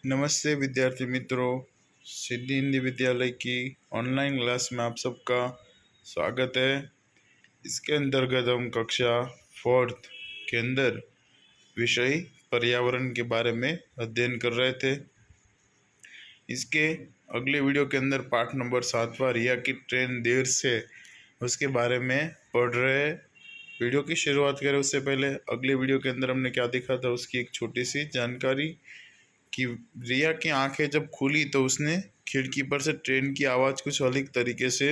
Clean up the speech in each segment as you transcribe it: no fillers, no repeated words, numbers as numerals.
नमस्ते विद्यार्थी मित्रों। सिद्धि हिंदी विद्यालय की ऑनलाइन क्लास में आप सबका स्वागत है। इसके अंतर्गत हम कक्षा 4th के अंदर विषय पर्यावरण के बारे में अध्ययन कर रहे थे। इसके अगले वीडियो के अंदर पाठ नंबर 7वां रिया की ट्रेन देर से उसके बारे में पढ़ रहे हैं। वीडियो की शुरुआत करें उससे पहले अगले वीडियो के अंदर हमने क्या देखा था उसकी एक छोटी सी जानकारी कि रिया की आंखें जब खुली तो उसने खिड़की पर से ट्रेन की आवाज़ कुछ अलग तरीके से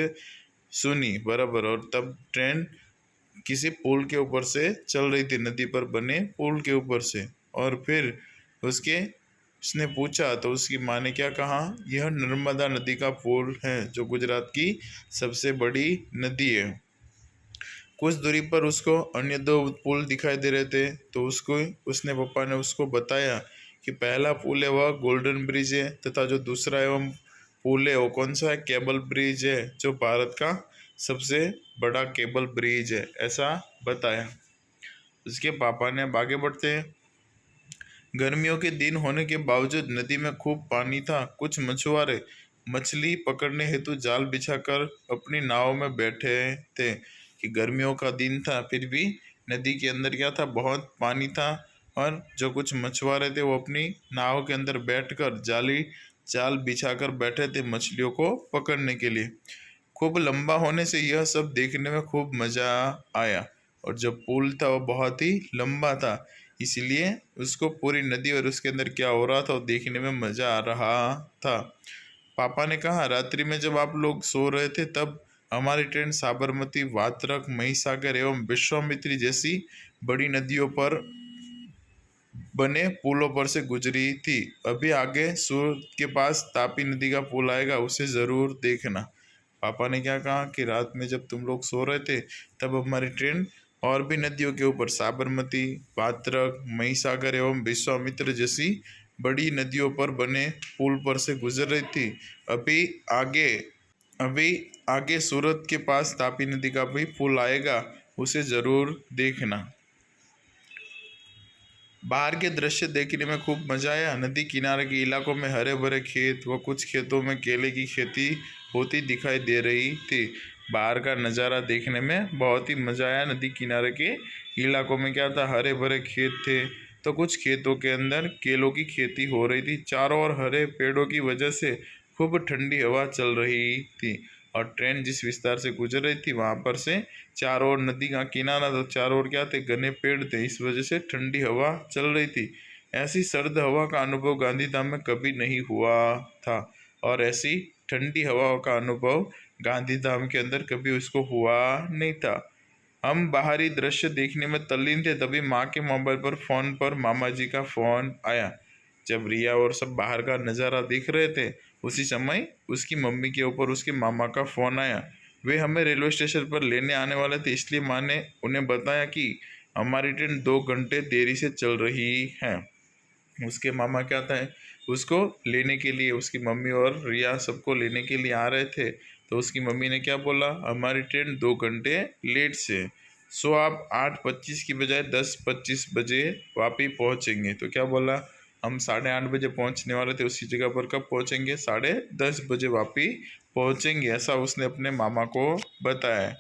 सुनी बराबर। और तब ट्रेन किसी पुल के ऊपर से चल रही थी, नदी पर बने पुल के ऊपर से। और फिर उसने पूछा तो उसकी माँ ने क्या कहा, यह नर्मदा नदी का पुल है जो गुजरात की सबसे बड़ी नदी है। कुछ दूरी पर उसको अन्य दो पुल दिखाई दे रहे थे तो उसने पापा ने उसको बताया कि पहला पुल है वह गोल्डन ब्रिज है तथा जो दूसरा एवं पुल है वो कौन सा है, केबल ब्रिज है जो भारत का सबसे बड़ा केबल ब्रिज है, ऐसा बताया। उसके पापा ने आगे बढ़ते हैं। गर्मियों के दिन होने के बावजूद नदी में खूब पानी था। कुछ मछुआरे मछली पकड़ने हेतु जाल बिछाकर अपनी नाव में बैठे थे कि गर्मियों का दिन था फिर भी नदी के अंदर क्या था, बहुत पानी था। और जो कुछ मछुआरे थे वो अपनी नाव के अंदर बैठकर जाल बिछाकर बैठे थे मछलियों को पकड़ने के लिए। खूब लंबा होने से यह सब देखने में खूब मजा आया। और जो पुल था वो बहुत ही लंबा था, इसलिए उसको पूरी नदी और उसके अंदर क्या हो रहा था वो देखने में मजा आ रहा था। पापा ने कहा, रात्रि में जब आप लोग सो रहे थे तब हमारी ट्रेन साबरमती, वात्रक, महिसागर एवं विश्वामित्री जैसी बड़ी नदियों पर बने पुलों पर से गुजरी थी। अभी आगे सूरत के पास तापी नदी का पुल आएगा, उसे जरूर देखना। पापा ने क्या कहा कि रात में जब तुम लोग सो रहे थे तब हमारी ट्रेन और भी नदियों के ऊपर साबरमती, वात्रक, महिसागर एवं विश्वामित्र जैसी बड़ी नदियों पर बने पुल पर से गुजर रही थी। अभी आगे सूरत के पास तापी नदी का भी पुल आएगा, उसे जरूर देखना। बाहर के दृश्य देखने में खूब मजा आया। नदी किनारे के इलाकों में हरे भरे खेत व कुछ खेतों में केले की खेती होती दिखाई दे रही थी। बाहर का नज़ारा देखने में बहुत ही मजा आया। नदी किनारे के इलाकों में क्या था, हरे भरे खेत थे तो कुछ खेतों के अंदर केलों की खेती हो रही थी। चारों ओर हरे पेड़ों की वजह से खूब ठंडी हवा चल रही थी। और ट्रेन जिस विस्तार से गुजर रही थी वहां पर से चारों ओर नदी का किनारा था, चारों ओर क्या थे, घने पेड़ थे, इस वजह से ठंडी हवा चल रही थी। ऐसी सर्द हवा का अनुभव गांधीधाम में कभी नहीं हुआ था और ऐसी ठंडी हवा का अनुभव गांधीधाम के अंदर कभी उसको हुआ नहीं था। हम बाहरी दृश्य देखने में तल्लीन थे, तभी माँ के मोबाइल पर फोन पर मामा जी का फोन आया। जब रिया और सब बाहर का नज़ारा देख रहे थे उसी समय उसकी मम्मी के ऊपर उसके मामा का फ़ोन आया। वे हमें रेलवे स्टेशन पर लेने आने वाले थे, इसलिए माँ ने उन्हें बताया कि हमारी ट्रेन 2 घंटे देरी से चल रही है। उसके मामा क्या था, उसको लेने के लिए उसकी मम्मी और रिया सबको लेने के लिए आ रहे थे। तो उसकी मम्मी ने क्या बोला, हमारी ट्रेन 2 घंटे लेट से, सो आप 8:25 की बजाय 10:25 बजे वापस पहुँचेंगे। तो क्या बोला, हम 8:30 बजे पहुँचने वाले थे, उसी जगह पर कब पहुँचेंगे, 10:30 बजे वापस पहुँचेंगे, ऐसा उसने अपने मामा को बताया।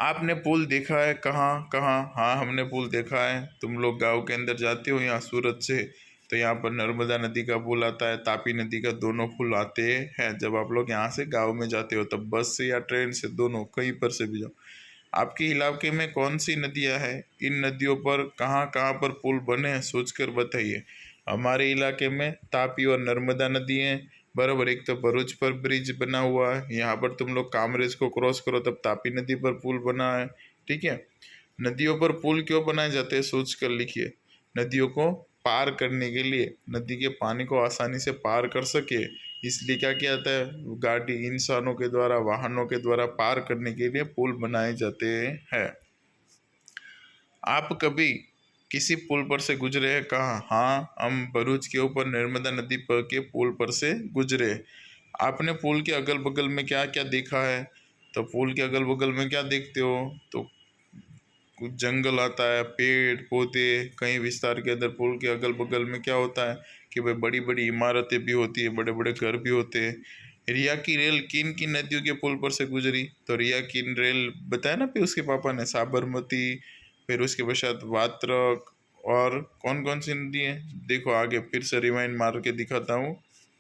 आपने पुल देखा है? कहाँ कहाँ? हाँ, हमने पुल देखा है। तुम लोग गांव के अंदर जाते हो यहाँ सूरत से तो यहाँ पर नर्मदा नदी का पुल आता है, तापी नदी का, दोनों पुल आते हैं। जब आप लोग यहाँ से गांव में जाते हो तब बस से या ट्रेन से, दोनों कहीं पर से भी जाओ। आपके इलाके में कौन सी नदियाँ हैं? इन नदियों पर कहाँ कहाँ पर पुल बने हैं सोचकर बताइए। हमारे इलाके में तापी और नर्मदा नदी है बराबर। एक तो भरूच पर ब्रिज बना हुआ है, यहाँ पर तुम लोग कामरेज को क्रॉस करो तब तापी नदी पर पुल बना है। ठीक है, नदियों पर पुल क्यों बनाए जाते हैं सोच कर लिखिए। नदियों को पार करने के लिए, नदी के पानी को आसानी से पार कर सके इसलिए क्या किया जाता है, गाड़ी, इंसानों के द्वारा, वाहनों के द्वारा पार करने के लिए पुल बनाए जाते हैं। आप कभी किसी पुल पर से गुजरे हैं? कहाँ? हाँ, हम भरूच के ऊपर नर्मदा नदी पर के पुल पर से गुजरे। आपने पुल के अगल बगल में क्या क्या देखा है? तो पुल के अगल बगल में क्या देखते हो? तो कुछ जंगल आता है, पेड़ पौधे, कहीं विस्तार के अंदर पुल के अगल बगल में क्या होता है कि भाई बड़ी बड़ी इमारतें भी होती है, बड़े बड़े घर भी होते हैं। रिया की रेल किन किन नदियों के पुल पर से गुजरी? तो रिया की रेल बताया ना फिर उसके पापा ने, साबरमती, फिर उसके पश्चात वात्रक, और कौन कौन सी नदी है देखो आगे फिर से रिवाइंड मार के दिखाता हूँ।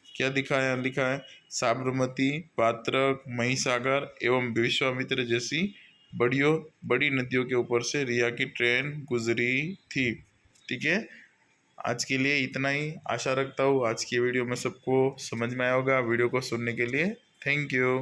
क्या दिखाया लिखा है? साबरमती, वात्रक, महिसागर एवं विश्वामित्र जैसी बड़ियों बड़ी नदियों के ऊपर से रिया की ट्रेन गुजरी थी। ठीक है, आज के लिए इतना ही। आशा रखता हूँ आज की वीडियो में सबको समझ में आया होगा। वीडियो को सुनने के लिए थैंक यू।